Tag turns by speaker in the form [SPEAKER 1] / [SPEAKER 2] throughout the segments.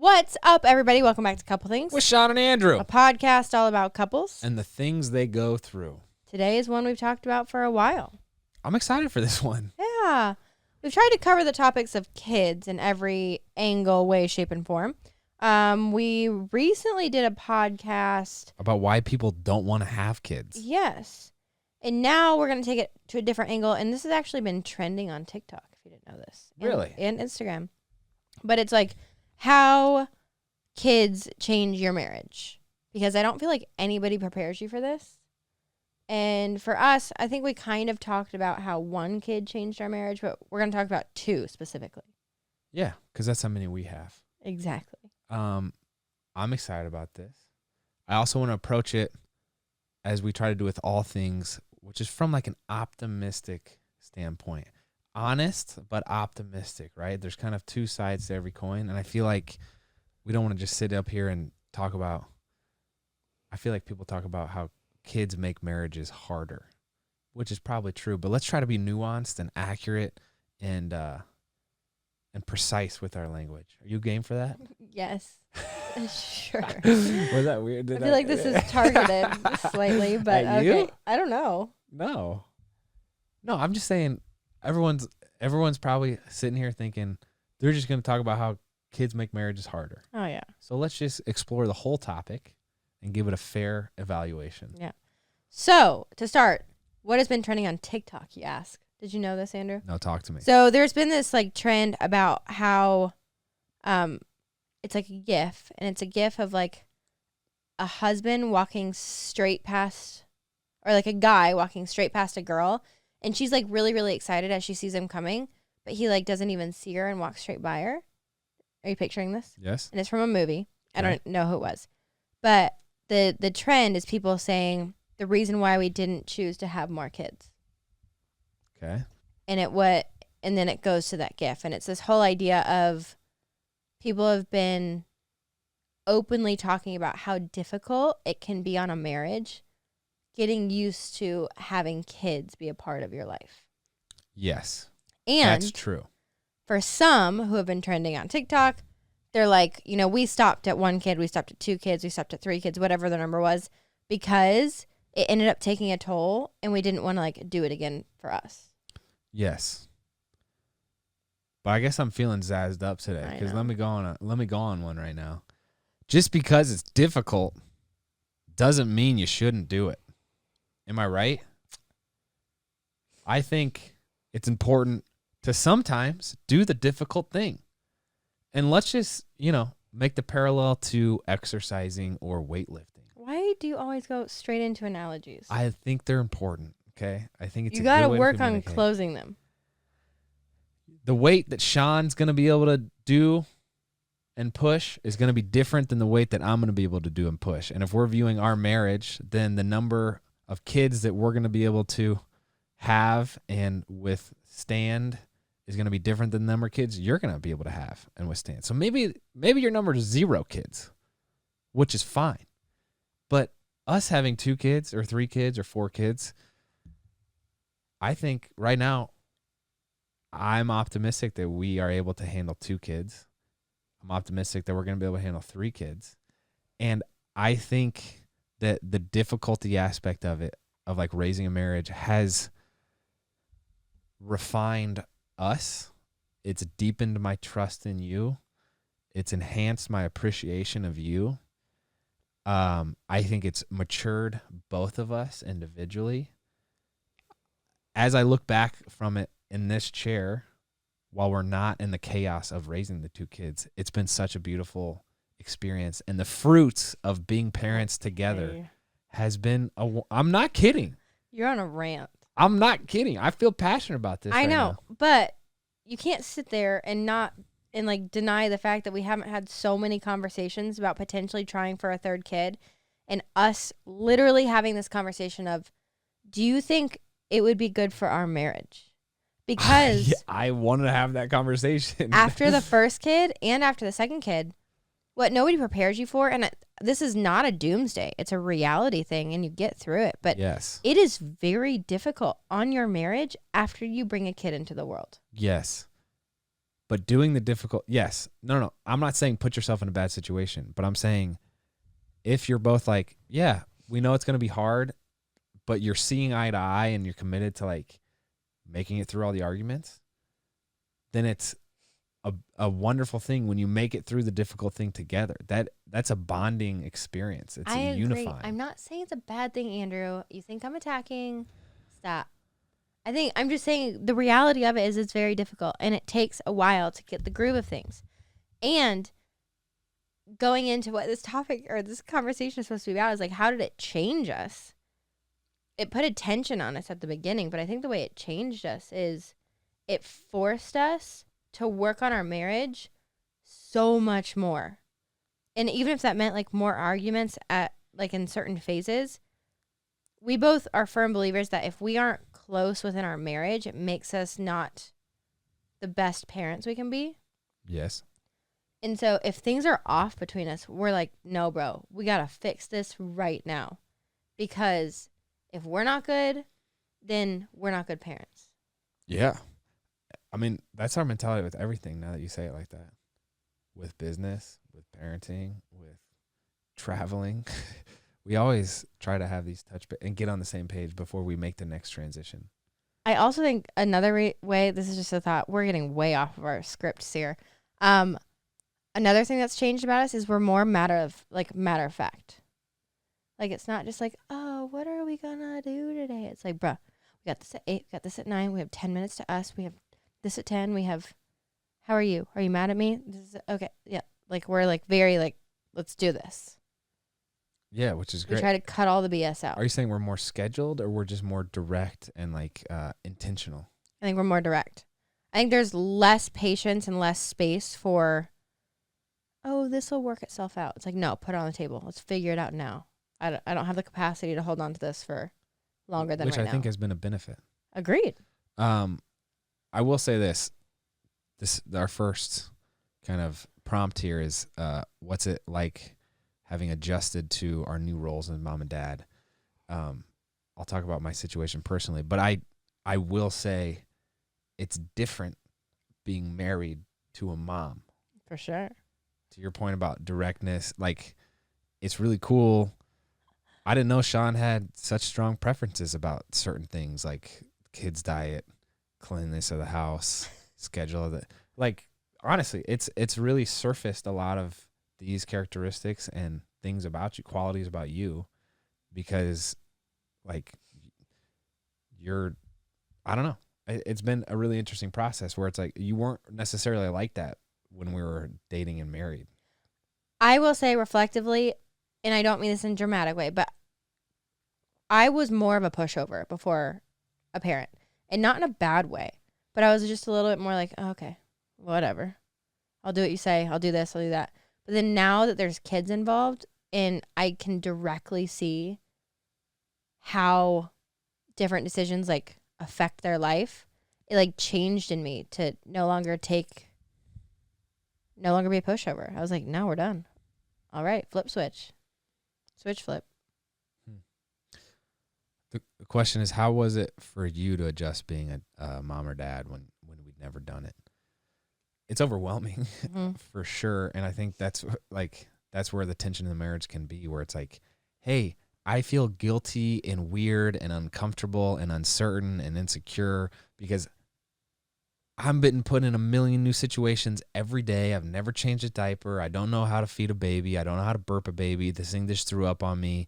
[SPEAKER 1] What's up, everybody? Welcome back to Couple Things.
[SPEAKER 2] With Shawn and Andrew.
[SPEAKER 1] A podcast all about couples.
[SPEAKER 2] And the things they go through.
[SPEAKER 1] Today is one we've talked about for a while.
[SPEAKER 2] I'm excited for this one.
[SPEAKER 1] Yeah. We've tried to cover the topics of kids in every angle, way, shape, and form. We recently did a podcast
[SPEAKER 2] about why people don't want to have kids.
[SPEAKER 1] Yes. And now we're going to take it to a different angle. And this has actually been trending on TikTok, if you didn't know this.
[SPEAKER 2] Really?
[SPEAKER 1] And Instagram. But it's like how kids change your marriage. Because I don't feel like anybody prepares you for this. And for us, I think we kind of talked about how one kid changed our marriage, but we're going to talk about two specifically.
[SPEAKER 2] Yeah, because that's how many we have.
[SPEAKER 1] Exactly.
[SPEAKER 2] I'm excited about this. I also want to approach it as we try to do with all things, which is from like an optimistic standpoint. Honest, but optimistic, right? There's kind of two sides to every coin. And I feel like we don't want to just sit up here and talk about, I feel like people talk about how kids make marriages harder, which is probably true, but let's try to be nuanced and accurate and precise with our language. Are you game for that?
[SPEAKER 1] Yes. Sure.
[SPEAKER 2] Was that weird?
[SPEAKER 1] I feel like this is targeted slightly, but
[SPEAKER 2] At
[SPEAKER 1] okay.
[SPEAKER 2] you?
[SPEAKER 1] I don't know.
[SPEAKER 2] No, I'm just saying everyone's probably sitting here thinking they're just going to talk about how kids make marriages harder.
[SPEAKER 1] Oh, yeah.
[SPEAKER 2] So let's just explore the whole topic and give it a fair evaluation.
[SPEAKER 1] Yeah. So, to start, what has been trending on TikTok, you ask? Did you know this, Andrew?
[SPEAKER 2] No, talk to me.
[SPEAKER 1] So, there's been this like trend about how it's like a GIF, and it's a GIF of like a husband walking straight past, or like a guy walking straight past a girl, and she's like really, really excited as she sees him coming, but he like doesn't even see her and walks straight by her. Are you picturing this?
[SPEAKER 2] Yes.
[SPEAKER 1] And it's from a movie. I
[SPEAKER 2] Okay.
[SPEAKER 1] don't know who it was. But the trend is people saying the reason why we didn't choose to have more kids.
[SPEAKER 2] Okay.
[SPEAKER 1] And then it goes to that GIF. And it's this whole idea of people have been openly talking about how difficult it can be on a marriage, getting used to having kids be a part of your life.
[SPEAKER 2] Yes.
[SPEAKER 1] And
[SPEAKER 2] that's true.
[SPEAKER 1] for some who have been trending on TikTok, they're like, we stopped at one kid, we stopped at two kids, we stopped at three kids, whatever the number was, because it ended up taking a toll and we didn't want to like do it again for us.
[SPEAKER 2] Yes. But I guess I'm feeling zazzed up today because let me go on one right now. Just because it's difficult doesn't mean you shouldn't do it. Am I right? I think it's important to sometimes do the difficult thing. And let's just, make the parallel to exercising or weightlifting.
[SPEAKER 1] Why do you always go straight into analogies?
[SPEAKER 2] I think they're important, okay? I think it's
[SPEAKER 1] you
[SPEAKER 2] a
[SPEAKER 1] got
[SPEAKER 2] good
[SPEAKER 1] to
[SPEAKER 2] way
[SPEAKER 1] work on
[SPEAKER 2] communicate.
[SPEAKER 1] closing them.
[SPEAKER 2] The weight that Shawn's going to be able to do and push is going to be different than the weight that I'm going to be able to do and push. And if we're viewing our marriage, then the number of kids that we're going to be able to have and withstand is going to be different than the number of kids you're going to be able to have and withstand. So maybe your number is 0 kids, which is fine. But us having 2 kids or 3 kids or 4 kids, I think right now I'm optimistic that we are able to handle 2 kids. I'm optimistic that we're going to be able to handle 3 kids. And I think that the difficulty aspect of it, of like raising a marriage, has refined us. It's deepened my trust in you. It's enhanced my appreciation of you. I think it's matured both of us individually. As I look back from it in this chair, while we're not in the chaos of raising the 2 kids, it's been such a beautiful experience. And the fruits of being parents together has been, I'm not kidding.
[SPEAKER 1] You're on a rant.
[SPEAKER 2] I'm not kidding. I feel passionate about this.
[SPEAKER 1] I
[SPEAKER 2] right
[SPEAKER 1] know,
[SPEAKER 2] now.
[SPEAKER 1] but you can't sit there and deny the fact that we haven't had so many conversations about potentially trying for a 3rd kid, and us literally having this conversation of, do you think it would be good for our marriage? Because
[SPEAKER 2] I wanted to have that conversation.
[SPEAKER 1] After the 1st kid and after the 2nd kid, what nobody prepares you for, and this is not a doomsday, it's a reality thing, and you get through it. But
[SPEAKER 2] yes,
[SPEAKER 1] it is very difficult on your marriage after you bring a kid into the world.
[SPEAKER 2] Yes. But doing the difficult, yes. No. I'm not saying put yourself in a bad situation, but I'm saying if you're both like, yeah, we know it's going to be hard, but you're seeing eye to eye and you're committed to like making it through all the arguments, then it's a wonderful thing when you make it through the difficult thing together. That's a bonding experience. It's
[SPEAKER 1] I
[SPEAKER 2] a
[SPEAKER 1] agree.
[SPEAKER 2] unifying.
[SPEAKER 1] I'm not saying it's a bad thing, Andrew. You think I'm attacking? Stop. I'm just saying the reality of it is it's very difficult and it takes a while to get the groove of things. And going into what this topic or this conversation is supposed to be about is like, how did it change us? It put a tension on us at the beginning, but I think the way it changed us is it forced us to work on our marriage so much more. And even if that meant like more arguments at like in certain phases, we both are firm believers that if we aren't close within our marriage, it makes us not the best parents we can be.
[SPEAKER 2] Yes.
[SPEAKER 1] And so if things are off between us, we're like, no, bro, we got to fix this right now. Because if we're not good, then we're not good parents.
[SPEAKER 2] Yeah. I mean, that's our mentality with everything now that you say it like that. With business, with parenting, with traveling. We always try to have these and get on the same page before we make the next transition.
[SPEAKER 1] I also think another way, this is just a thought, we're getting way off of our scripts here. Another thing that's changed about us is we're more matter of fact. Like, it's not just like, oh, what are we gonna do today? It's like, bruh, we got this at 8, we got this at 9, we have 10 minutes to us, we have this at 10, we have, how are you? Are you mad at me? This is, okay, yeah. Like, we're like very like, let's do this.
[SPEAKER 2] Yeah, which is great.
[SPEAKER 1] We try to cut all the BS out.
[SPEAKER 2] Are you saying we're more scheduled or we're just more direct and like intentional?
[SPEAKER 1] I think we're more direct. I think there's less patience and less space for, oh, this will work itself out. It's like, no, put it on the table. Let's figure it out now. I don't have the capacity to hold on to this for longer than
[SPEAKER 2] which
[SPEAKER 1] right now.
[SPEAKER 2] Which I think has been a benefit.
[SPEAKER 1] Agreed.
[SPEAKER 2] I will say this our first kind of prompt here is what's it like having adjusted to our new roles as mom and dad. I'll talk about my situation personally, but I will say it's different being married to a mom.
[SPEAKER 1] For sure.
[SPEAKER 2] To your point about directness, like it's really cool. I didn't know Shawn had such strong preferences about certain things like kids' diet, cleanliness of the house, schedule of the, like honestly, it's really surfaced a lot of these characteristics and things about you, qualities about you, because like I don't know. It's been a really interesting process where it's like you weren't necessarily like that when we were dating and married.
[SPEAKER 1] I will say reflectively, and I don't mean this in a dramatic way, but I was more of a pushover before a parent, and not in a bad way, but I was just a little bit more like, oh, okay, whatever. I'll do what you say. I'll do this. I'll do that. But then now that there's kids involved and I can directly see how different decisions like affect their life, it like changed in me to no longer be a pushover. I was like, no, we're done. All right, flip switch. Switch flip.
[SPEAKER 2] The question is, how was it for you to adjust being a mom or dad when we'd never done it? It's overwhelming for sure. And I think that's where the tension in the marriage can be, where it's like, hey, I feel guilty and weird and uncomfortable and uncertain and insecure because I'm being put in a million new situations every day. I've never changed a diaper. I don't know how to feed a baby. I don't know how to burp a baby. This thing just threw up on me,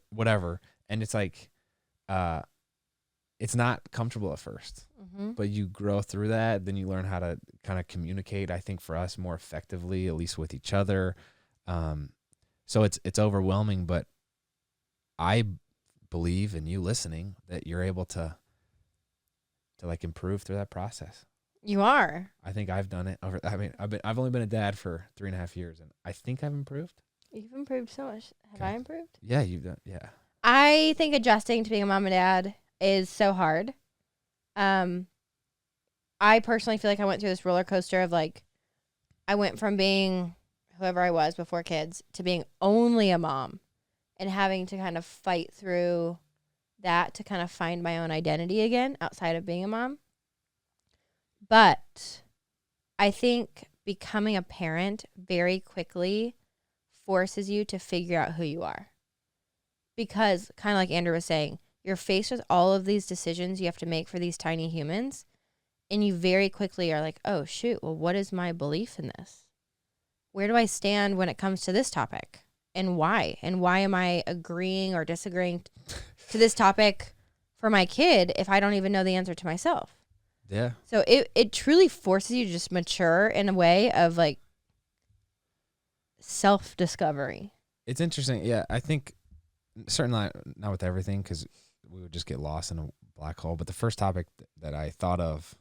[SPEAKER 2] whatever. And it's like, it's not comfortable at first, but you grow through that. Then you learn how to kind of communicate, I think for us more effectively, at least with each other. So it's overwhelming, but I believe in you listening that you're able to like improve through that process.
[SPEAKER 1] You are.
[SPEAKER 2] I think I've done it I've only been a dad for 3.5 years and I think I've improved.
[SPEAKER 1] You've improved so much. Have I improved?
[SPEAKER 2] Yeah, you've done. Yeah.
[SPEAKER 1] I think adjusting to being a mom and dad is so hard. I personally feel like I went through this roller coaster of like, I went from being whoever I was before kids to being only a mom and having to kind of fight through that to kind of find my own identity again outside of being a mom. But I think becoming a parent very quickly forces you to figure out who you are. Because, kind of like Andrew was saying, you're faced with all of these decisions you have to make for these tiny humans. And you very quickly are like, oh, shoot, well, what is my belief in this? Where do I stand when it comes to this topic? And why? And why am I agreeing or disagreeing to this topic for my kid if I don't even know the answer to myself?
[SPEAKER 2] Yeah.
[SPEAKER 1] So it truly forces you to just mature in a way of like self-discovery.
[SPEAKER 2] It's interesting. Yeah, I think certainly not with everything because we would just get lost in a black hole. But the first topic that I thought of,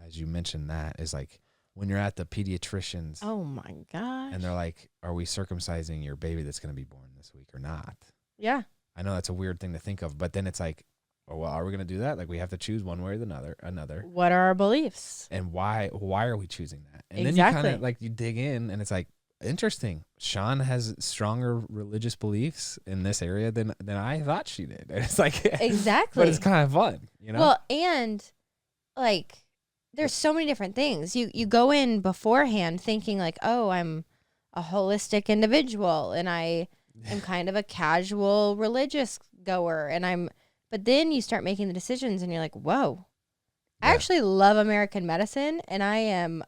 [SPEAKER 2] as you mentioned, that is like when you're at the pediatrician's.
[SPEAKER 1] Oh my gosh.
[SPEAKER 2] And they're like, "Are we circumcising your baby that's going to be born this week or not?"
[SPEAKER 1] Yeah.
[SPEAKER 2] I know that's a weird thing to think of, but then it's like, oh, well, are we going to do that? Like, we have to choose one way or another.
[SPEAKER 1] What are our beliefs?
[SPEAKER 2] And why are we choosing that? And then
[SPEAKER 1] Exactly.
[SPEAKER 2] you kind of like, you dig in and it's like, interesting. Shawn has stronger religious beliefs in this area than I thought she did. And it's like,
[SPEAKER 1] Exactly.
[SPEAKER 2] but it's kind of fun, you know?
[SPEAKER 1] Well, and like, there's so many different things. You go in beforehand thinking like, oh, I'm a holistic individual and I am kind of a casual religious goer but then you start making the decisions and you're like, whoa, I actually love American medicine and I am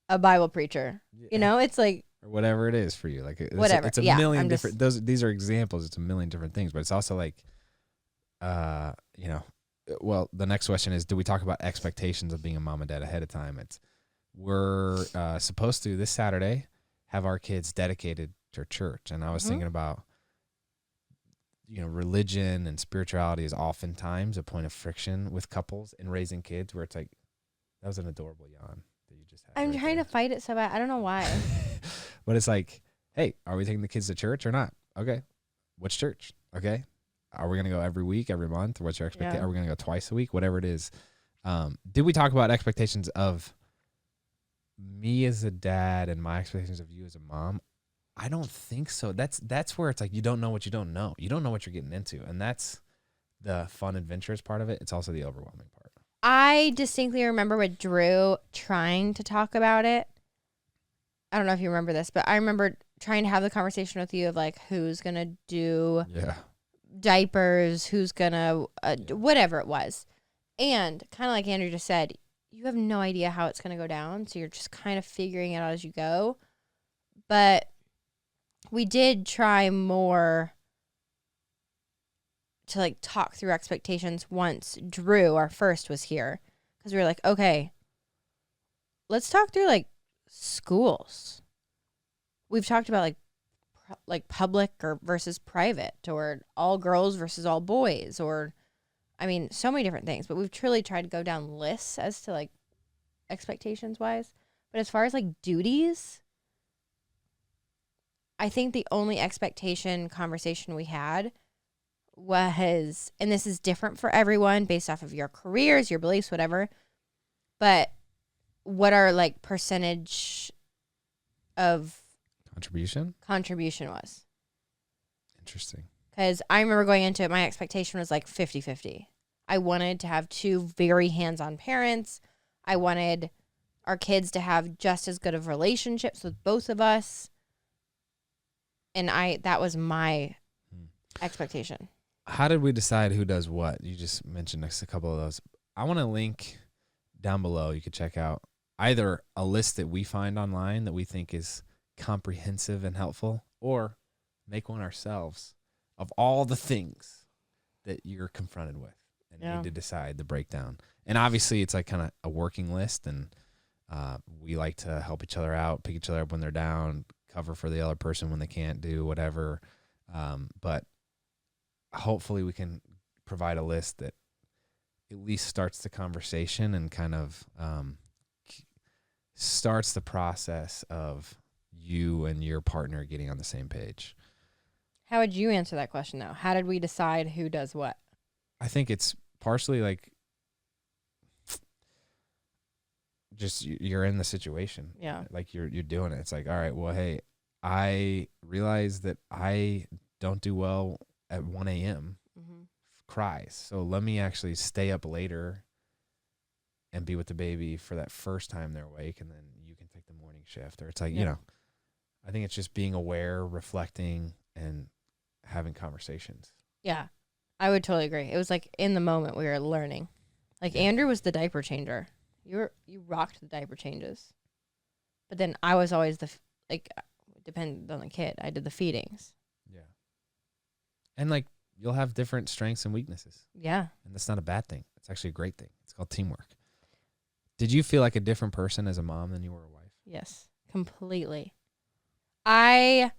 [SPEAKER 1] a Bible preacher.
[SPEAKER 2] Yeah.
[SPEAKER 1] You know, it's like,
[SPEAKER 2] or whatever it is for you. Like
[SPEAKER 1] whatever.
[SPEAKER 2] It's a million different, these are examples. It's a million different things, but it's also like, you know, well, the next question is, do we talk about expectations of being a mom and dad ahead of time? We're supposed to this Saturday have our kids dedicated to church. And I was thinking about, you know, religion and spirituality is oftentimes a point of friction with couples in raising kids where it's like, that was an adorable yawn that you just had.
[SPEAKER 1] I'm trying to fight it so bad. I don't know why.
[SPEAKER 2] But it's like, hey, are we taking the kids to church or not? Okay. Which church? Okay. Are we going to go every week, every month? What's your expectation? Are we going to go twice a week? Whatever it is. Did we talk about expectations of me as a dad and my expectations of you as a mom? I don't think so. That's where it's like you don't know what you don't know. You don't know what you're getting into. And that's the fun, adventurous part of it. It's also the overwhelming part.
[SPEAKER 1] I distinctly remember with Drew trying to talk about it. I don't know if you remember this, but I remember trying to have the conversation with you of like who's going to do diapers, who's going to whatever it was. And kind of like Andrew just said, you have no idea how it's going to go down. So you're just kind of figuring it out as you go. But we did try more to like talk through expectations once Drew, our first, was here. Because we were like, okay, let's talk through like schools. We've talked about like public or versus private, or all girls versus all boys, or I mean, so many different things. But we've truly tried to go down lists as to like expectations wise. But as far as like duties, I think the only expectation conversation we had was, and this is different for everyone based off of your careers, your beliefs, whatever, but what our like percentage of contribution was.
[SPEAKER 2] Interesting.
[SPEAKER 1] Because I remember going into it, my expectation was like 50-50. I wanted to have two very hands-on parents. I wanted our kids to have just as good of relationships with both of us. And that was my expectation.
[SPEAKER 2] How did we decide who does what? You just mentioned a couple of those. I want to link down below. You could check out either a list that we find online that we think is comprehensive and helpful, or make one ourselves of all the things that you're confronted with and need to decide the breakdown. And obviously it's like kind of a working list, and we like to help each other out, pick each other up when they're down, cover for the other person when they can't do whatever. But hopefully we can provide a list that at least starts the conversation and kind of starts the process of you and your partner getting on the same page.
[SPEAKER 1] How would you answer that question, though? How did we decide who does what?
[SPEAKER 2] I think it's partially like just you're in the situation.
[SPEAKER 1] Yeah.
[SPEAKER 2] Like you're doing it. It's like, all right, well, hey, I realize that I don't do well at 1 a.m. Cries. So let me actually stay up later and be with the baby for that first time they're awake, and then you can take the morning shift. Or it's like,
[SPEAKER 1] Yeah.
[SPEAKER 2] I think it's just being aware, reflecting, and having conversations.
[SPEAKER 1] Yeah. I would totally agree. It was like in the moment we were learning. Like
[SPEAKER 2] Yeah.
[SPEAKER 1] Andrew was the diaper changer. You rocked the diaper changes. But then I was always depended on the kid. I did the feedings.
[SPEAKER 2] Yeah. And like, you'll have different strengths and weaknesses.
[SPEAKER 1] Yeah.
[SPEAKER 2] And that's not a bad thing. It's actually a great thing. It's called teamwork. Did you feel like a different person as a mom than you were a wife?
[SPEAKER 1] Yes. Completely. There's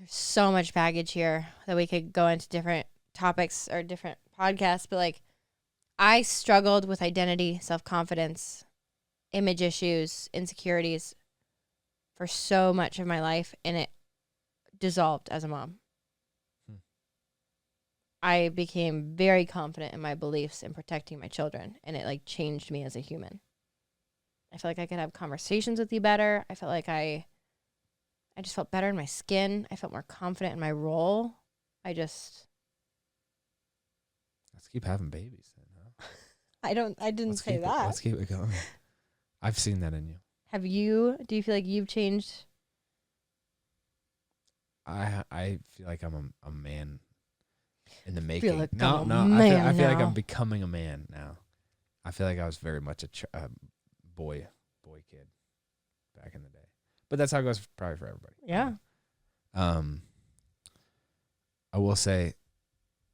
[SPEAKER 1] so much baggage here that we could go into different topics or different podcasts, but like I struggled with identity, self-confidence, image issues, insecurities for so much of my life, and it dissolved as a mom. I became very confident in my beliefs and protecting my children, and it like changed me as a human. I felt like I could have conversations with you better. I felt like I just felt better in my skin. I felt more confident in my role. Let's
[SPEAKER 2] keep having babies then, huh?
[SPEAKER 1] I didn't say that.
[SPEAKER 2] Let's keep it going. I've seen that in you.
[SPEAKER 1] Do you feel like you've changed?
[SPEAKER 2] I feel like I'm a man in the making.
[SPEAKER 1] Feel like
[SPEAKER 2] no,
[SPEAKER 1] I'm
[SPEAKER 2] no.
[SPEAKER 1] a
[SPEAKER 2] I
[SPEAKER 1] man
[SPEAKER 2] feel like
[SPEAKER 1] now.
[SPEAKER 2] I'm becoming a man now. I feel like I was very much a boy kid back in the day. But that's how it goes probably for everybody.
[SPEAKER 1] Yeah.
[SPEAKER 2] I will say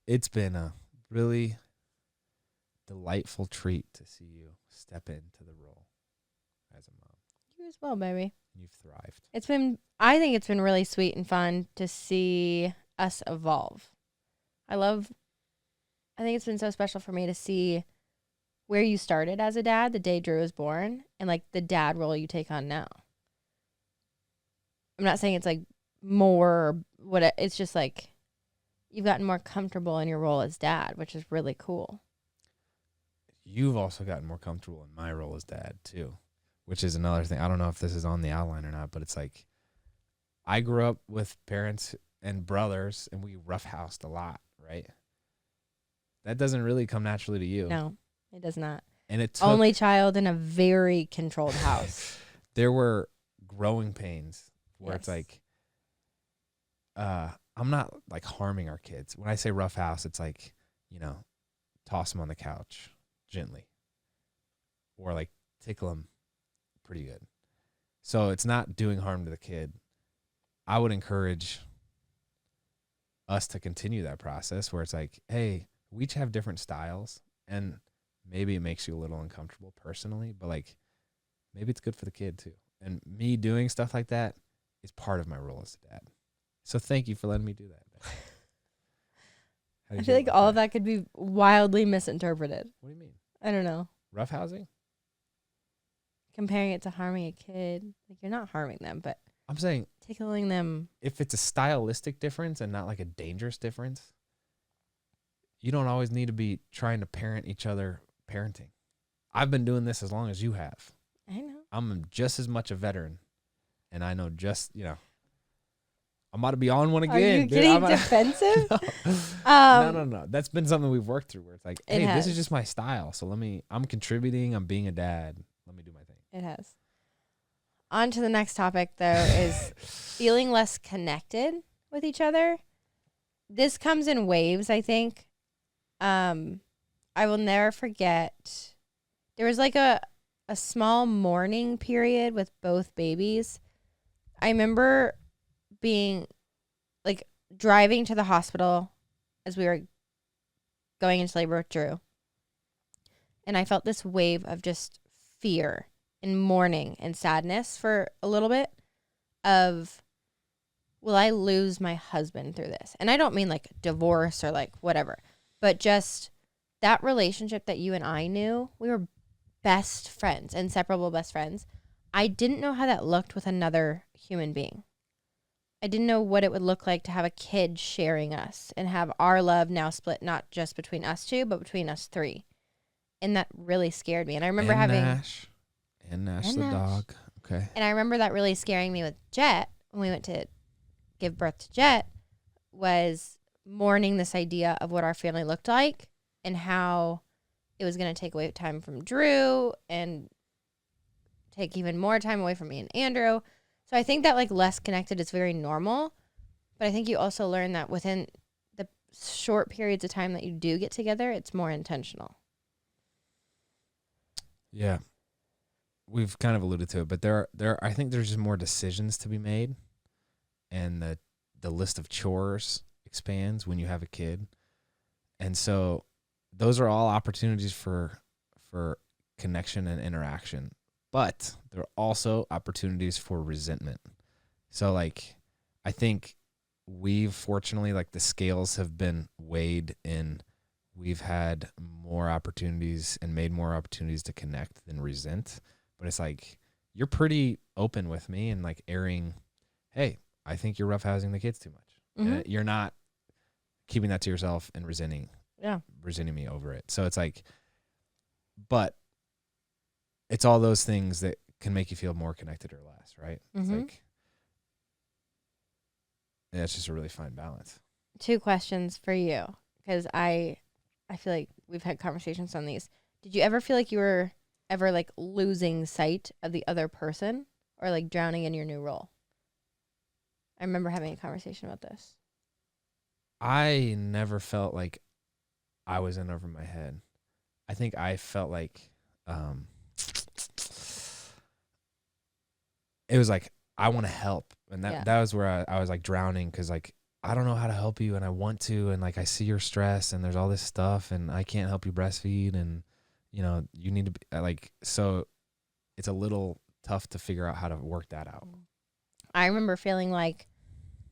[SPEAKER 2] it's been a really delightful treat to see you step into the role as a mom.
[SPEAKER 1] You as well, baby.
[SPEAKER 2] You've thrived.
[SPEAKER 1] I think it's been really sweet and fun to see us evolve. I think it's been so special for me to see where you started as a dad the day Drew was born and like the dad role you take on now. I'm not saying it's like more it's just like you've gotten more comfortable in your role as dad, which is really cool.
[SPEAKER 2] You've also gotten more comfortable in my role as dad too, which is another thing. I don't know if this is on the outline or not, but it's like I grew up with parents and brothers and we roughhoused a lot, right? That doesn't really come naturally to you.
[SPEAKER 1] No, it does not.
[SPEAKER 2] And it took,
[SPEAKER 1] only child in a very controlled house.
[SPEAKER 2] There were growing pains where it's
[SPEAKER 1] Yes.
[SPEAKER 2] like, I'm not like harming our kids. When I say rough house, it's like, toss them on the couch gently or like tickle them pretty good. So it's not doing harm to the kid. I would encourage us to continue that process where it's like, hey, we each have different styles and maybe it makes you a little uncomfortable personally, but like maybe it's good for the kid too. And me doing stuff like that is part of my role as a dad. So thank you for letting me do that.
[SPEAKER 1] I feel like all of that could be wildly misinterpreted.
[SPEAKER 2] What do you mean?
[SPEAKER 1] I don't know.
[SPEAKER 2] Roughhousing?
[SPEAKER 1] Comparing it to harming a kid. Like you're not harming them, but
[SPEAKER 2] I'm saying
[SPEAKER 1] tickling them.
[SPEAKER 2] if it's a stylistic difference and not like a dangerous difference, you don't always need to be trying to parent each other parenting. I've been doing this as long as you have.
[SPEAKER 1] I know.
[SPEAKER 2] I'm just as much a veteran. And I know I'm about to be on one again.
[SPEAKER 1] Are you getting defensive?
[SPEAKER 2] No. That's been something we've worked through where it's like, hey, this is just my style. So I'm contributing. I'm being a dad. Let me do my thing.
[SPEAKER 1] It has. On to the next topic, though, is feeling less connected with each other. This comes in waves, I think. I will never forget. There was like a small mourning period with both babies. I remember being like driving to the hospital as we were going into labor with Drew. And I felt this wave of just fear and mourning and sadness for a little bit of, will I lose my husband through this? And I don't mean like divorce or like whatever, but just that relationship that you and I knew, we were best friends, inseparable best friends. I didn't know how that looked with another human being. I didn't know what it would look like to have a kid sharing us and have our love now split not just between us two, but between us three. And that really scared me. And I remember having
[SPEAKER 2] Nash the dog. Okay.
[SPEAKER 1] And I remember that really scaring me with Jet when we went to give birth to Jet, was mourning this idea of what our family looked like and how it was going to take away time from Drew and take even more time away from me and Andrew. So I think that like less connected is very normal. But I think you also learn that within the short periods of time that you do get together, it's more intentional.
[SPEAKER 2] Yeah. We've kind of alluded to it, but I think there's just more decisions to be made, and the list of chores expands when you have a kid. And so those are all opportunities for connection and interaction, but there are also opportunities for resentment. So like I think we've fortunately, like, the scales have been weighed in. We've had more opportunities and made more opportunities to connect than resent. But it's like, you're pretty open with me and like airing, hey, I think you're roughhousing the kids too much.
[SPEAKER 1] Mm-hmm.
[SPEAKER 2] You're not keeping that to yourself and resenting me over it. So it's like, but it's all those things that can make you feel more connected or less, right? It's like, yeah, it's just a really fine balance.
[SPEAKER 1] 2 questions for you, because I feel like we've had conversations on these. Did you ever feel like you were ever like losing sight of the other person, or like drowning in your new role? I remember having a conversation about this.
[SPEAKER 2] I never felt like I was in over my head. I think I felt like it was like, I want to help. And that was where I was like drowning, because like, I don't know how to help you, and I want to, and like I see your stress, and there's all this stuff, and I can't help you breastfeed, and you know, you need to be like, so it's a little tough to figure out how to work that out.
[SPEAKER 1] I remember feeling like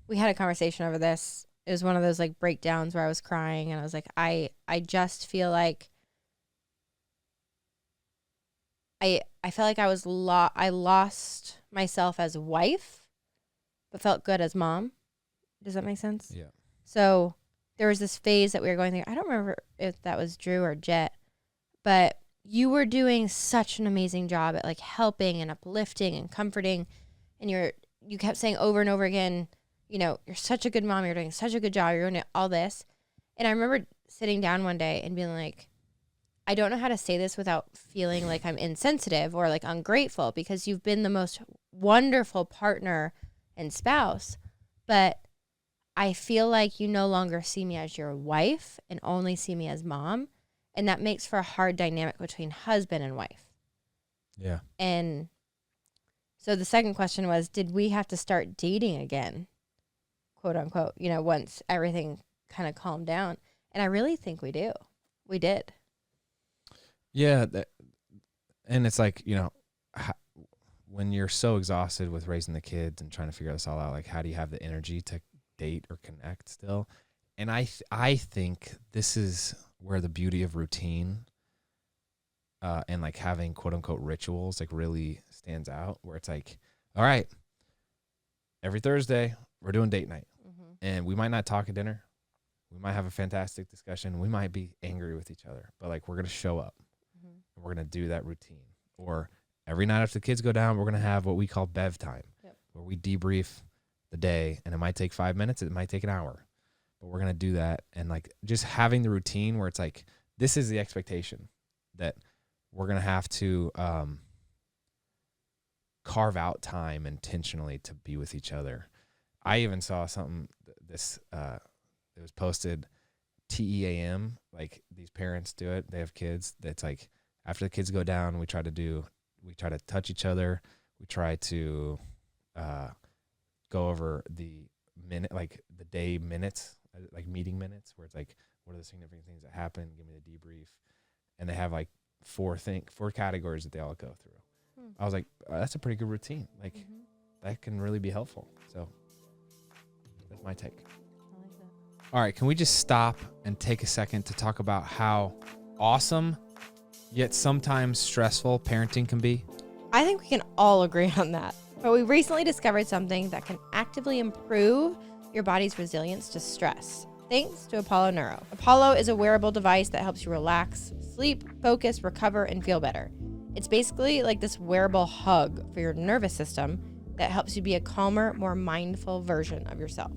[SPEAKER 1] we had a conversation over this. It was one of those like breakdowns where I was crying, and I was like, I just feel like I felt like I lost myself as a wife, but felt good as mom. Does that make sense?
[SPEAKER 2] Yeah.
[SPEAKER 1] So there was this phase that we were going through. I don't remember if that was Drew or Jet, but you were doing such an amazing job at like helping and uplifting and comforting. And you kept saying over and over again, you know, you're such a good mom. You're doing such a good job. You're doing all this. And I remember sitting down one day and being like, I don't know how to say this without feeling like I'm insensitive or like ungrateful, because you've been the most wonderful partner and spouse. But I feel like you no longer see me as your wife and only see me as mom. And that makes for a hard dynamic between husband and wife.
[SPEAKER 2] Yeah.
[SPEAKER 1] And so the second question was, did we have to start dating again, quote unquote, you know, once everything kind of calmed down? And I really think we do. We did.
[SPEAKER 2] Yeah. And it's like, you know, when you're so exhausted with raising the kids and trying to figure this all out, like, how do you have the energy to date or connect still? And I think this is where the beauty of routine and like having quote unquote rituals like really stands out, where it's like, all right, every Thursday we're doing date night, and we might not talk at dinner. We might have a fantastic discussion. We might be angry with each other, but like, we're going to show up and we're going to do that routine. Or every night after the kids go down, we're going to have what we call bev time, where we debrief the day, and it might take 5 minutes. It might take an hour, but we're going to do that. And like, just having the routine where it's like, this is the expectation that we're going to have to carve out time intentionally to be with each other. I even saw something it was posted, TEAM, like these parents do it. They have kids. That's like, after the kids go down, we try to touch each other. We try to go over the day minutes, like meeting minutes, where it's like, what are the significant things that happen? Give me the debrief. And they have like 4 categories that they all go through. I was like, that's a pretty good routine. Like, that can really be helpful. So that's my take.
[SPEAKER 1] I like that.
[SPEAKER 2] All right. Can we just stop and take a second to talk about how awesome yet sometimes stressful parenting can be?
[SPEAKER 1] I think we can all agree on that. But we recently discovered something that can actively improve your body's resilience to stress, thanks to Apollo Neuro. Apollo is a wearable device that helps you relax, sleep, focus, recover, and feel better. It's basically like this wearable hug for your nervous system that helps you be a calmer, more mindful version of yourself.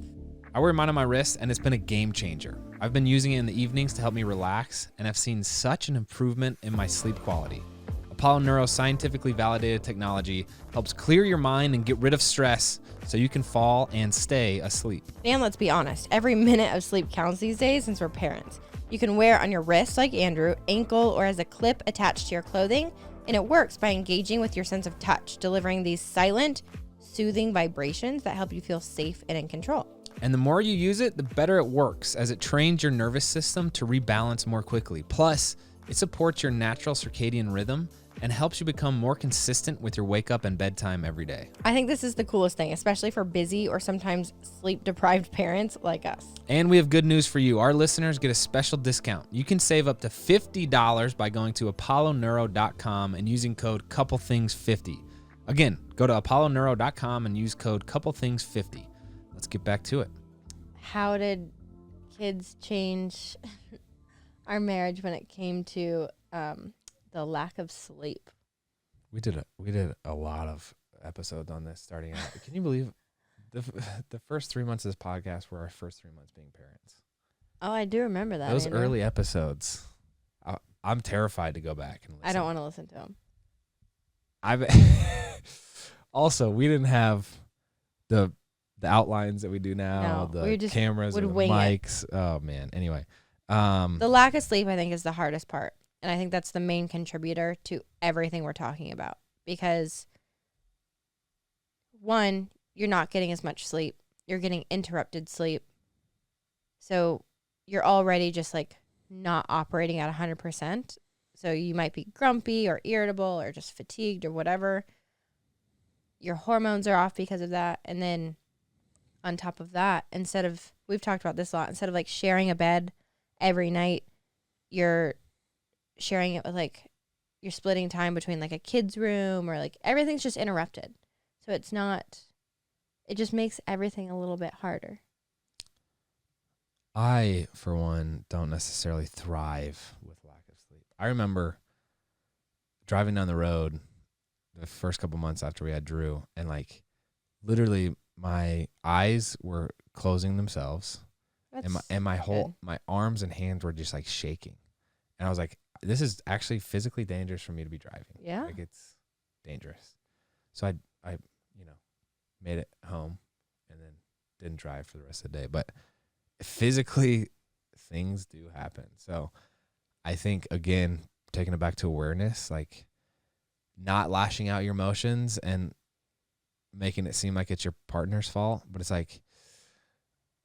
[SPEAKER 2] I wear mine on my wrist, and it's been a game changer. I've been using it in the evenings to help me relax, and I've seen such an improvement in my sleep quality. Apollo Neuro's scientifically validated technology helps clear your mind and get rid of stress so you can fall and stay asleep.
[SPEAKER 1] And let's be honest, every minute of sleep counts these days since we're parents. You can wear it on your wrist like Andrew, ankle, or as a clip attached to your clothing, and it works by engaging with your sense of touch, delivering these silent, soothing vibrations that help you feel safe and in control.
[SPEAKER 2] And the more you use it, the better it works, as it trains your nervous system to rebalance more quickly. Plus, it supports your natural circadian rhythm and helps you become more consistent with your wake up and bedtime every day.
[SPEAKER 1] I think this is the coolest thing, especially for busy or sometimes sleep-deprived parents like us.
[SPEAKER 2] And we have good news for you. Our listeners get a special discount. You can save up to $50 by going to apolloneuro.com and using code CoupleThings50. Again, go to apolloneuro.com and use code CoupleThings50. Let's get back to it.
[SPEAKER 1] How did kids change our marriage when it came to the lack of sleep?
[SPEAKER 2] We did a lot of episodes on this starting out. Can you believe the first 3 months of this podcast were our first 3 months being parents?
[SPEAKER 1] Oh, I do remember that.
[SPEAKER 2] Those
[SPEAKER 1] Andrew.
[SPEAKER 2] early episodes. I'm terrified to go back and listen.
[SPEAKER 1] I don't want to listen to them.
[SPEAKER 2] Also, we didn't have the outlines that we do now,
[SPEAKER 1] No, we
[SPEAKER 2] the
[SPEAKER 1] just
[SPEAKER 2] cameras,
[SPEAKER 1] would
[SPEAKER 2] and the
[SPEAKER 1] wing it.
[SPEAKER 2] mics. Oh man. Anyway,
[SPEAKER 1] The lack of sleep, I think, is the hardest part. And I think that's the main contributor to everything we're talking about. Because, one, you're not getting as much sleep. You're getting interrupted sleep. So you're already just like not operating at 100%. So you might be grumpy or irritable or just fatigued or whatever. Your hormones are off because of that. And then on top of that, we've talked about this a lot, instead of like sharing a bed every night, you're sharing it with like, you're splitting time between like a kid's room, or like everything's just interrupted. So it just makes everything a little bit harder.
[SPEAKER 2] I, for one, don't necessarily thrive with lack of sleep. I remember driving down the road the first couple months after we had Drew, and like literally my eyes were closing themselves, and my arms and hands were just like shaking. And I was like, this is actually physically dangerous for me to be driving.
[SPEAKER 1] Yeah.
[SPEAKER 2] Like, it's dangerous. So I made it home and then didn't drive for the rest of the day. But physically, things do happen. So I think, again, taking it back to awareness, like not lashing out your emotions and making it seem like it's your partner's fault. But it's like,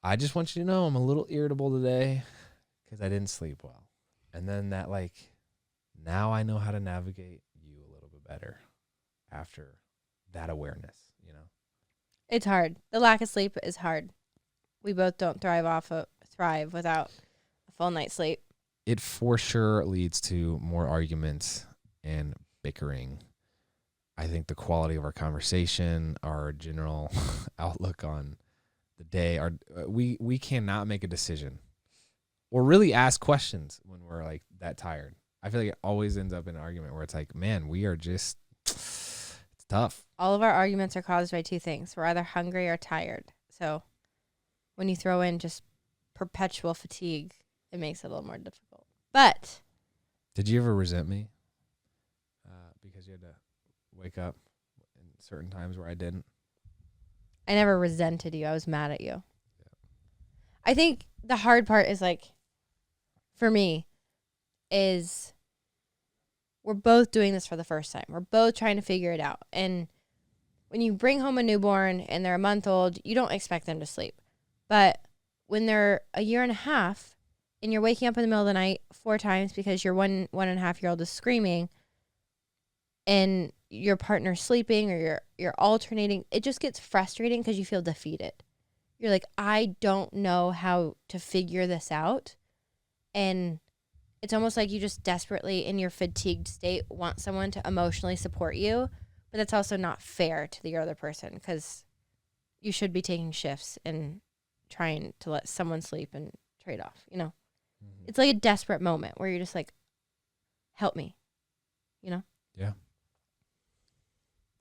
[SPEAKER 2] I just want you to know I'm a little irritable today because I didn't sleep well. And then that, like, now I know how to navigate you a little bit better after that awareness, you know?
[SPEAKER 1] It's hard. The lack of sleep is hard. We both don't thrive without a full night's sleep.
[SPEAKER 2] It for sure leads to more arguments and bickering. I think the quality of our conversation, our general outlook on the day, we cannot make a decision or really ask questions when we're like that tired. I feel like it always ends up in an argument where it's like, man, we are just, it's tough.
[SPEAKER 1] All of our arguments are caused by two things. We're either hungry or tired. So when you throw in just perpetual fatigue, it makes it a little more difficult. But
[SPEAKER 2] did you ever resent me because you had to wake up in certain times where I didn't?
[SPEAKER 1] I never resented you. I was mad at you. Yeah. I think the hard part is, like, for me, is we're both doing this for the first time. We're both trying to figure it out. And when you bring home a newborn and they're a month old, you don't expect them to sleep. But when they're a year and a half and you're waking up in the middle of the night 4 times because your 1.5-year-old is screaming and your partner's sleeping, or you're alternating, it just gets frustrating because you feel defeated. You're like, I don't know how to figure this out. And it's almost like you just desperately, in your fatigued state, want someone to emotionally support you. But that's also not fair to the other person, because you should be taking shifts and trying to let someone sleep and trade off, you know? Mm-hmm. It's like a desperate moment where you're just like, help me, you know?
[SPEAKER 2] Yeah.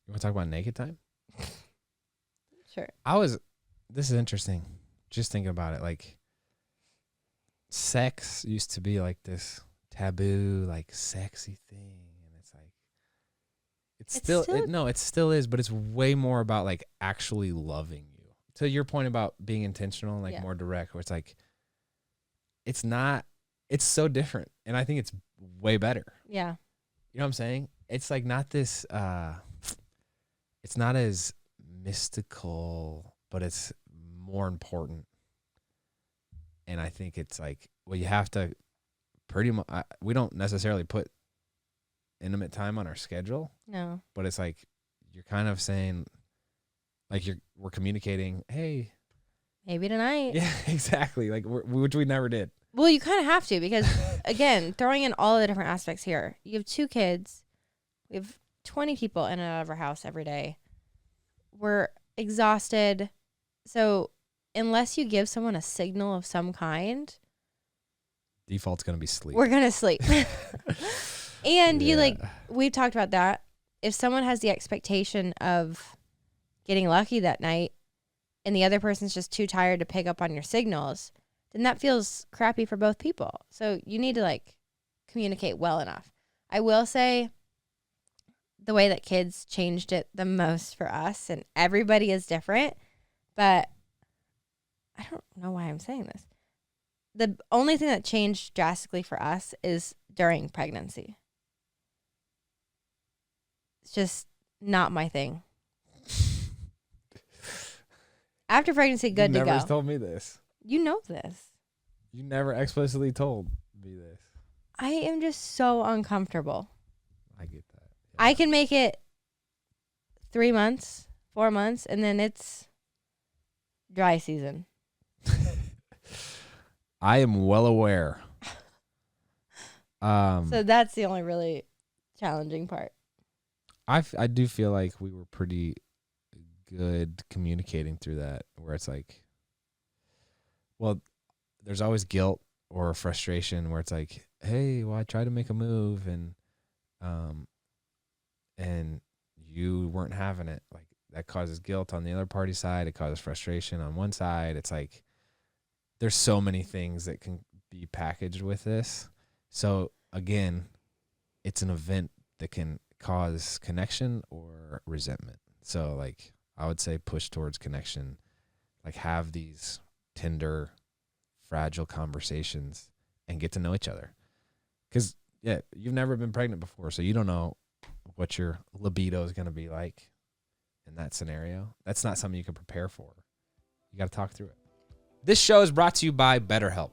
[SPEAKER 2] You want to talk about naked time?
[SPEAKER 1] Sure.
[SPEAKER 2] This is interesting. just thinking about it, like sex used to be like this taboo, like sexy thing, and it's like it still is, but it's way more about like actually loving you. To your point about being intentional, like more direct, where it's like it's not, it's so different, and I think it's way better.
[SPEAKER 1] Yeah.
[SPEAKER 2] You know what I'm saying? It's like not this it's not as mystical, but it's more important. And I think it's like, well, you have to pretty much, we don't necessarily put intimate time on our schedule.
[SPEAKER 1] No.
[SPEAKER 2] But it's like, you're kind of saying, like, we're communicating, hey.
[SPEAKER 1] Maybe tonight.
[SPEAKER 2] Yeah, exactly. Like, which we never did.
[SPEAKER 1] Well, you kind of have to because, again, throwing in all the different aspects here. You have 2 kids. We have 20 people in and out of our house every day. We're exhausted. So unless you give someone a signal of some kind,
[SPEAKER 2] default's going to be sleep.
[SPEAKER 1] We're going to sleep. And you we've talked about that. If someone has the expectation of getting lucky that night and the other person's just too tired to pick up on your signals, then that feels crappy for both people. So you need to like communicate well enough. I will say the way that kids changed it the most for us, and everybody is different, but I don't know why I'm saying this. The only thing that changed drastically for us is during pregnancy. It's just not my thing. After pregnancy, good to go.
[SPEAKER 2] You never told me this.
[SPEAKER 1] You know this.
[SPEAKER 2] You never explicitly told me this.
[SPEAKER 1] I am just so uncomfortable.
[SPEAKER 2] I get that. Yeah.
[SPEAKER 1] I can make it 3 months, 4 months, and then it's dry season.
[SPEAKER 2] I am well aware.
[SPEAKER 1] So that's the only really challenging part.
[SPEAKER 2] I do feel like we were pretty good communicating through that, where it's like, well, there's always guilt or frustration where it's like, hey, well, I tried to make a move and you weren't having it. Like, that causes guilt on the other party side. It causes frustration on one side. It's like, there's so many things that can be packaged with this. So again, it's an event that can cause connection or resentment. So like, I would say push towards connection, like have these tender, fragile conversations and get to know each other. Because, yeah, you've never been pregnant before, so you don't know what your libido is going to be like in that scenario. That's not something you can prepare for. You got to talk through it. This show is brought to you by BetterHelp.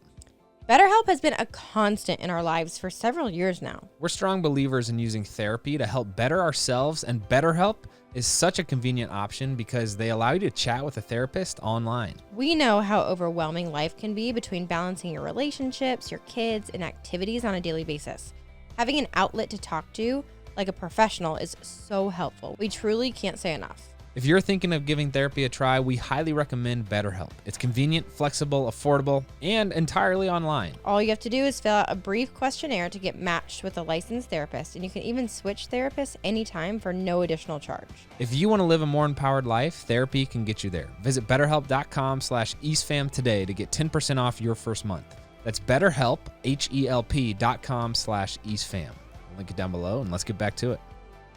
[SPEAKER 1] BetterHelp has been a constant in our lives for several years now.
[SPEAKER 2] We're strong believers in using therapy to help better ourselves, and BetterHelp is such a convenient option because they allow you to chat with a therapist online.
[SPEAKER 1] We know how overwhelming life can be between balancing your relationships, your kids, and activities on a daily basis. Having an outlet to talk to, like a professional, is so helpful. We truly can't say enough.
[SPEAKER 2] If you're thinking of giving therapy a try, we highly recommend BetterHelp. It's convenient, flexible, affordable, and entirely online.
[SPEAKER 1] All you have to do is fill out a brief questionnaire to get matched with a licensed therapist, and you can even switch therapists anytime for no additional charge.
[SPEAKER 2] If you want to live a more empowered life, therapy can get you there. Visit BetterHelp.com/EastFam today to get 10% off your first month. That's BetterHelp, HELP.com/EastFam. I'll link it down below, and let's get back to it.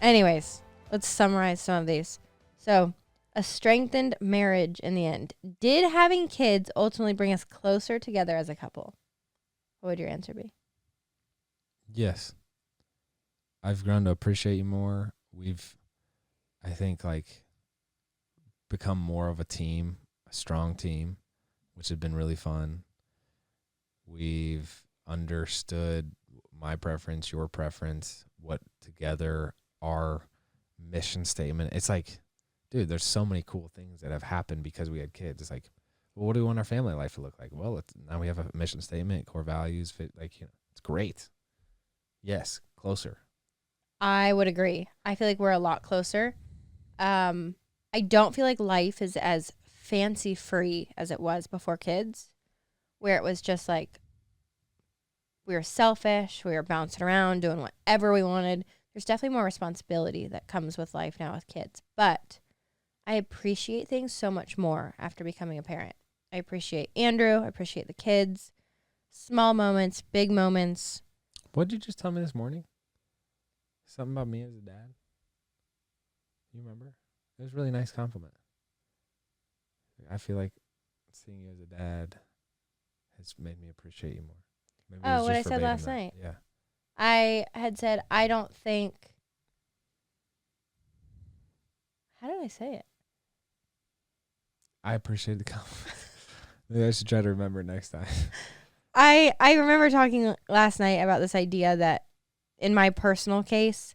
[SPEAKER 1] Anyways, let's summarize some of these. So, a strengthened marriage in the end. Did having kids ultimately bring us closer together as a couple? What would your answer be?
[SPEAKER 2] Yes. I've grown to appreciate you more. We've, I think, like, become more of a team, a strong team, which has been really fun. We've understood my preference, your preference, what together our mission statement. It's like, dude, there's so many cool things that have happened because we had kids. It's like, well, what do we want our family life to look like? Well, now we have a mission statement, core values, it's great. Yes, closer.
[SPEAKER 1] I would agree. I feel like we're a lot closer. I don't feel like life is as fancy free as it was before kids, where it was just like we were selfish, we were bouncing around, doing whatever we wanted. There's definitely more responsibility that comes with life now with kids, but I appreciate things so much more after becoming a parent. I appreciate Andrew. I appreciate the kids. Small moments, big moments.
[SPEAKER 2] What did you just tell me this morning? Something about me as a dad? You remember? It was a really nice compliment. I feel like seeing you as a dad has made me appreciate you more. Maybe it was
[SPEAKER 1] What I
[SPEAKER 2] just
[SPEAKER 1] said last
[SPEAKER 2] verbatim
[SPEAKER 1] night.
[SPEAKER 2] Yeah.
[SPEAKER 1] I had said, I don't think. How did I say it?
[SPEAKER 2] I appreciate the compliment. Maybe I should try to remember it next time.
[SPEAKER 1] I remember talking last night about this idea that in my personal case,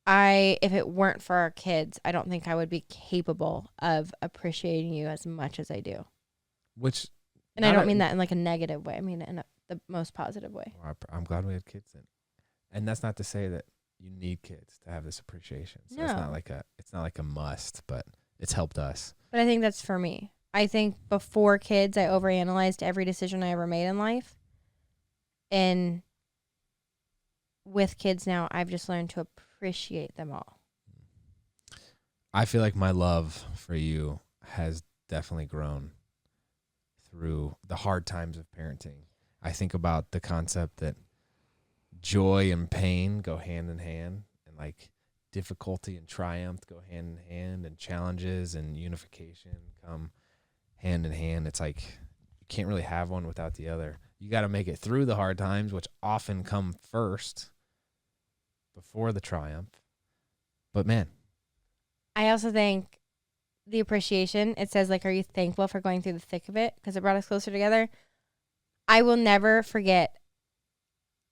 [SPEAKER 1] if it weren't for our kids, I don't think I would be capable of appreciating you as much as I do. And I don't mean that in like a negative way. I mean it in the most positive way.
[SPEAKER 2] Well, I'm glad we had kids then. And that's not to say that you need kids to have this appreciation. So it's not like a must, but it's helped us.
[SPEAKER 1] But I think that's for me. I think before kids, I overanalyzed every decision I ever made in life. And with kids now, I've just learned to appreciate them all.
[SPEAKER 2] I feel like my love for you has definitely grown through the hard times of parenting. I think about the concept that joy and pain go hand in hand, and like difficulty and triumph go hand in hand, and challenges and unification come hand in hand. It's like you can't really have one without the other. You got to make it through the hard times, which often come first before the triumph. But man,
[SPEAKER 1] I also think the appreciation, it says like, are you thankful for going through the thick of it? Because it brought us closer together. I will never forget,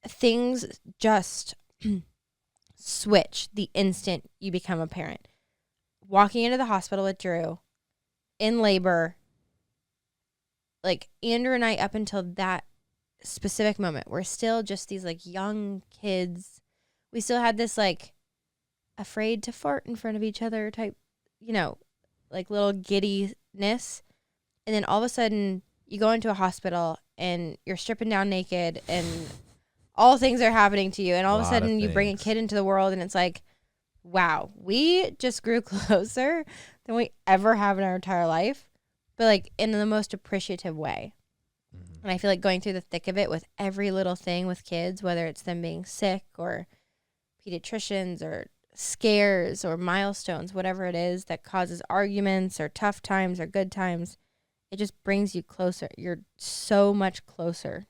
[SPEAKER 1] things just switch the instant you become a parent. Walking into the hospital with Drew in labor, like Andrew and I, up until that specific moment, we're still just these like young kids. We still had this like afraid to fart in front of each other type, like little giddiness. And then all of a sudden you go into a hospital and you're stripping down naked and all things are happening to you. And all of a sudden you bring a kid into the world and it's like, wow, we just grew closer than we ever have in our entire life, but like in the most appreciative way. Mm-hmm. And I feel like going through the thick of it with every little thing with kids, whether it's them being sick or pediatricians or scares or milestones, whatever it is that causes arguments or tough times or good times, it just brings you closer. You're so much closer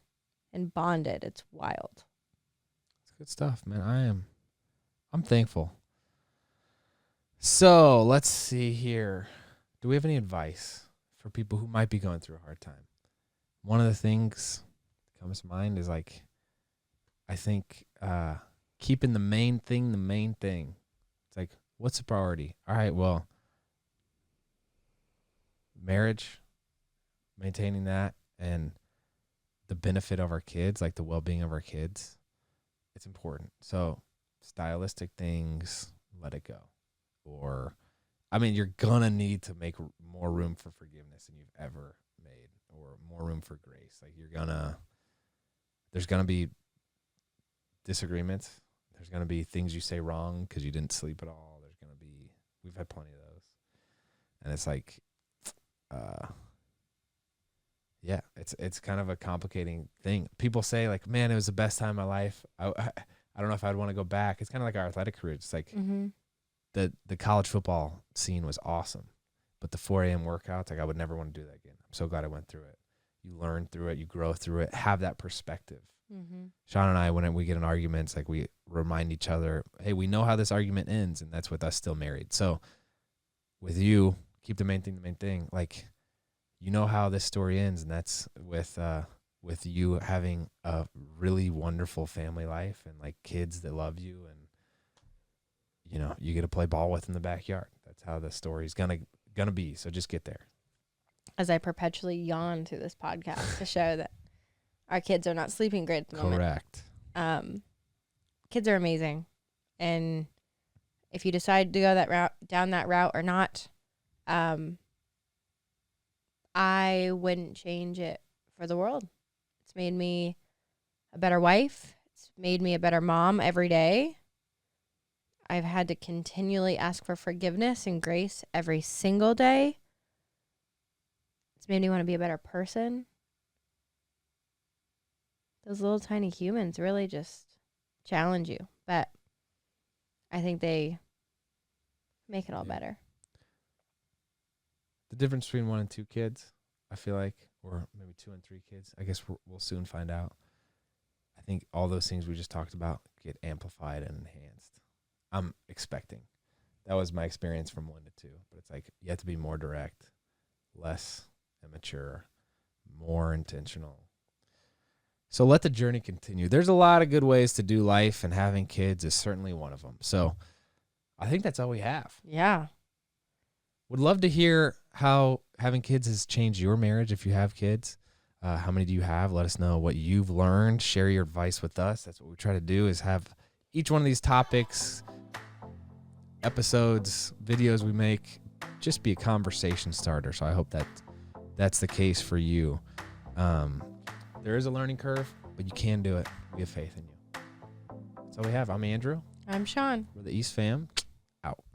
[SPEAKER 1] and bonded. It's wild.
[SPEAKER 2] It's good stuff, man. I'm thankful. So let's see here. Do we have any advice for people who might be going through a hard time? One of the things that comes to mind is like, I think keeping the main thing. It's like, what's the priority? All right, well, marriage, maintaining that, and the benefit of our kids, like the well-being of our kids, it's important. So stylistic things, let it go. Or, I mean, you're going to need to make more room for forgiveness than you've ever made, or more room for grace. Like there's going to be disagreements. There's going to be things you say wrong because you didn't sleep at all. We've had plenty of those. And it's like, yeah, it's kind of a complicating thing. People say like, man, it was the best time of my life. I don't know if I'd want to go back. It's kind of like our athletic career. It's like the college football scene was awesome, but the 4 a.m. workouts, like I would never want to do that again. I'm so glad I went through it. You learn through it. You grow through it. Have that perspective. Mm-hmm. Shawn and I, when we get in arguments, like we remind each other, hey, we know how this argument ends, and that's with us still married. So with you, keep the main thing. Like, you know how this story ends, and that's with you having a really wonderful family life and like kids that love you, and you get to play ball with in the backyard. That's how the story's gonna be. So just get there.
[SPEAKER 1] As I perpetually yawn through this podcast to show that our kids are not sleeping great at the moment.
[SPEAKER 2] Correct.
[SPEAKER 1] Kids are amazing, and if you decide to go down that route or not, I wouldn't change it for the world. It's made me a better wife. It's made me a better mom every day. I've had to continually ask for forgiveness and grace every single day. It's made me want to be a better person. Those little tiny humans really just challenge you. But I think they make it all better.
[SPEAKER 2] The difference between 1 and 2 kids, I feel like, or maybe 2 and 3 kids, I guess we'll soon find out. I think all those things we just talked about get amplified and enhanced. I'm expecting. That was my experience from 1 to 2. But it's like you have to be more direct, less immature, more intentional. So let the journey continue. There's a lot of good ways to do life, and having kids is certainly one of them. So I think that's all we have.
[SPEAKER 1] Yeah.
[SPEAKER 2] Would love to hear how having kids has changed your marriage if you have kids. How many do you have? Let us know what you've learned. Share your advice with us. That's what we try to do, is have each one of these topics, episodes, videos we make, just be a conversation starter. So I hope that that's the case for you. There is a learning curve, but you can do it. We have faith in you. That's all we have. I'm Andrew.
[SPEAKER 1] I'm Shawn.
[SPEAKER 2] We're the East Fam.